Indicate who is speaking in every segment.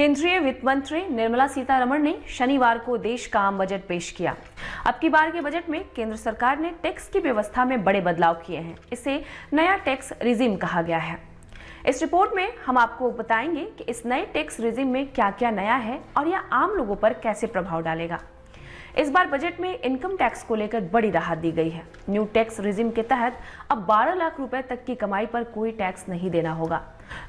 Speaker 1: केंद्रीय वित्त मंत्री निर्मला सीतारमण ने शनिवार को देश का आम बजट पेश किया। अब की बार के बजट में केंद्र सरकार ने टैक्स की व्यवस्था में बड़े बदलाव किए हैं। इसे नया टैक्स रिजीम कहा गया है। इस रिपोर्ट में हम आपको बताएंगे कि इस नए टैक्स रिजीम में क्या क्या नया है और यह आम लोगों पर कैसे प्रभाव डालेगा। इस बार बजट में इनकम टैक्स को लेकर बड़ी राहत दी गई है। न्यू टैक्स रिजीम के तहत अब 12 लाख रुपए तक की कमाई पर कोई टैक्स नहीं देना होगा।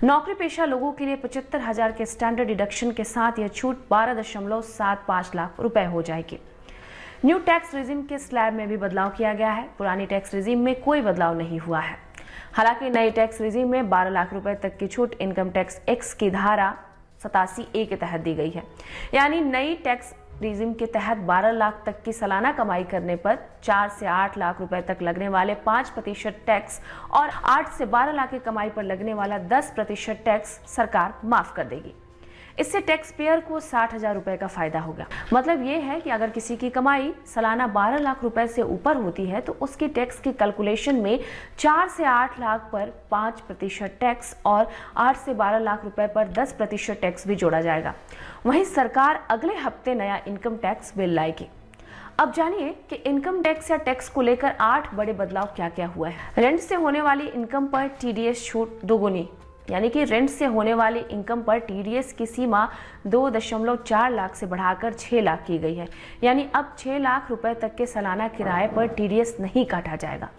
Speaker 1: नौकरी पेशा लोगों के लिए 75,000 के स्टैंडर्ड डिडक्शन के साथ यह छूट 12.75 लाख रुपए हो जाएगी। न्यू टैक्स रिजीम के स्लैब में भी बदलाव किया गया है। पुरानी टैक्स रिजीम में कोई बदलाव नहीं हुआ है। हालांकि नई टैक्स रिजीम में 12 लाख रुपए तक की छूट इनकम टैक्स एक्ट की धारा 87A के तहत दी गई है। यानी नई टैक्स रिजीम के तहत 12 लाख तक की सालाना कमाई करने पर 4 से 8 लाख रुपए तक लगने वाले 5% टैक्स और 8 से 12 लाख की कमाई पर लगने वाला 10% टैक्स सरकार माफ कर देगी। इससे टैक्स पेयर को 60,000 रुपए का फायदा होगा। मतलब ये है कि अगर किसी की कमाई सालाना 12 लाख रुपए से ऊपर होती है तो उसकी टैक्स की कैलकुलेशन में 4 से 8 लाख पर 5% टैक्स और 8 से 12 लाख रुपए पर 10% टैक्स भी जोड़ा जाएगा। वहीं सरकार अगले हफ्ते नया इनकम टैक्स बिल लाएगी। अब जानिए कि इनकम टैक्स या टैक्स को लेकर 8 बड़े बदलाव क्या क्या हुआ है। रेंट से होने वाली इनकम पर TDS छूट दोगुनी, यानी कि रेंट से होने वाली इनकम पर TDS की सीमा 2.4 लाख से बढ़ाकर 6 लाख की गई है। यानी अब 6 लाख रुपए तक के सालाना किराए पर TDS नहीं काटा जाएगा।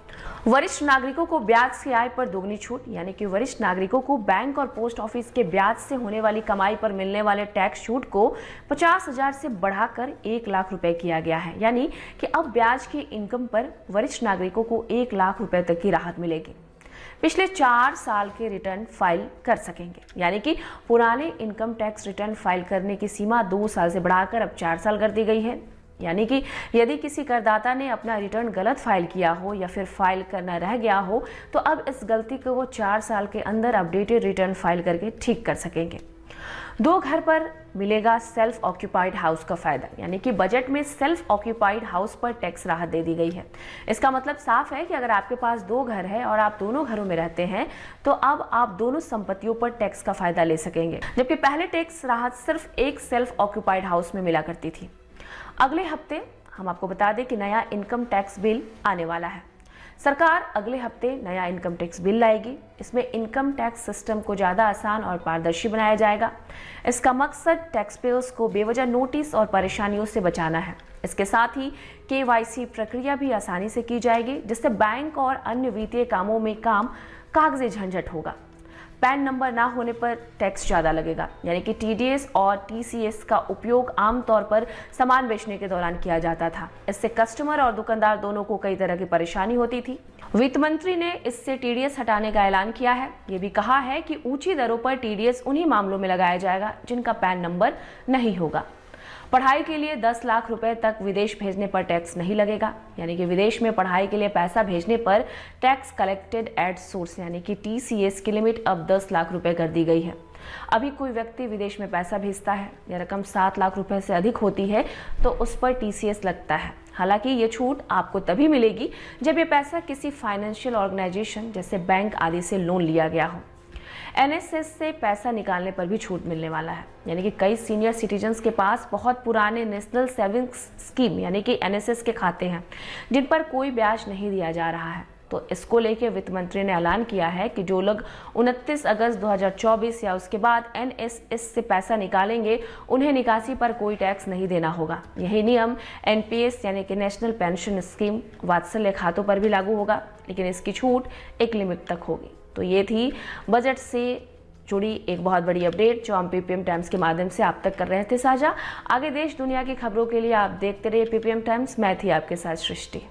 Speaker 1: वरिष्ठ नागरिकों को ब्याज की आय पर दोगुनी छूट, यानी कि वरिष्ठ नागरिकों को बैंक और पोस्ट ऑफिस के ब्याज से होने वाली कमाई पर मिलने वाले टैक्स छूट को 50,000 से बढ़ाकर 1 लाख रुपए किया गया है। यानी कि अब ब्याज की इनकम पर वरिष्ठ नागरिकों को 1 लाख रुपए तक की राहत मिलेगी। पिछले 4 साल के रिटर्न फाइल कर सकेंगे, यानी कि पुराने इनकम टैक्स रिटर्न फाइल करने की सीमा 2 साल से बढ़ाकर अब 4 साल कर दी गई है। यानी कि यदि किसी करदाता ने अपना रिटर्न गलत फाइल किया हो या फिर फाइल करना रह गया हो तो अब इस गलती को वो 4 साल के अंदर अपडेटेड रिटर्न फाइल करके ठीक कर सकेंगे। 2 घर पर मिलेगा सेल्फ ऑक्यूपाइड हाउस का फायदा, यानी कि बजट में सेल्फ ऑक्यूपाइड हाउस पर टैक्स राहत दे दी गई है। इसका मतलब साफ है कि अगर आपके पास 2 घर है और आप दोनों घरों में रहते हैं तो अब आप दोनों संपत्तियों पर टैक्स का फायदा ले सकेंगे, जबकि पहले टैक्स राहत सिर्फ एक सेल्फ ऑक्यूपाइड हाउस में मिला करती थी। अगले हफ्ते हम आपको बता दें कि नया इनकम टैक्स बिल आने वाला है। सरकार अगले हफ्ते नया इनकम टैक्स बिल लाएगी। इसमें इनकम टैक्स सिस्टम को ज़्यादा आसान और पारदर्शी बनाया जाएगा। इसका मकसद टैक्स पेयर्स को बेवजह नोटिस और परेशानियों से बचाना है। इसके साथ ही KYC प्रक्रिया भी आसानी से की जाएगी, जिससे बैंक और अन्य वित्तीय कामों में काम कागजी झंझट होगा। पैन नंबर ना होने पर टैक्स ज़्यादा लगेगा, यानी कि TDS और TCS का उपयोग आमतौर पर सामान बेचने के दौरान किया जाता था। इससे कस्टमर और दुकानदार दोनों को कई तरह की परेशानी होती थी। वित्त मंत्री ने इससे TDS हटाने का ऐलान किया है। ये भी कहा है कि ऊंची दरों पर TDS उन्हीं मामलों में लगाया जाएगा जिनका पैन नंबर नहीं होगा। पढ़ाई के लिए 10 लाख रुपए तक विदेश भेजने पर टैक्स नहीं लगेगा, यानी कि विदेश में पढ़ाई के लिए पैसा भेजने पर टैक्स कलेक्टेड एट सोर्स यानी कि TCS की लिमिट अब 10 लाख रुपए कर दी गई है। अभी कोई व्यक्ति विदेश में पैसा भेजता है या रकम 7 लाख रुपए से अधिक होती है तो उस पर TCS लगता है। हालांकि ये छूट आपको तभी मिलेगी जब ये पैसा किसी फाइनेंशियल ऑर्गेनाइजेशन जैसे बैंक आदि से लोन लिया गया हो। NSS से पैसा निकालने पर भी छूट मिलने वाला है, यानी कि कई सीनियर सिटीजन्स के पास बहुत पुराने नेशनल सेविंग्स स्कीम यानी कि NSS के खाते हैं जिन पर कोई ब्याज नहीं दिया जा रहा है। तो इसको लेकर वित्त मंत्री ने ऐलान किया है कि जो लोग 29 अगस्त 2024 या उसके बाद NSS से पैसा निकालेंगे उन्हें निकासी पर कोई टैक्स नहीं देना होगा। यही नियम NPS यानी कि नेशनल पेंशन स्कीम वात्सल्य खातों पर भी लागू होगा, लेकिन इसकी छूट एक लिमिट तक होगी। तो ये थी बजट से जुड़ी एक बहुत बड़ी अपडेट जो हम PPM टाइम्स के माध्यम से आप तक कर रहे थे साझा। आगे देश दुनिया की खबरों के लिए आप देखते रहिए PPM टाइम्स। मैं थी आपके साथ सृष्टि।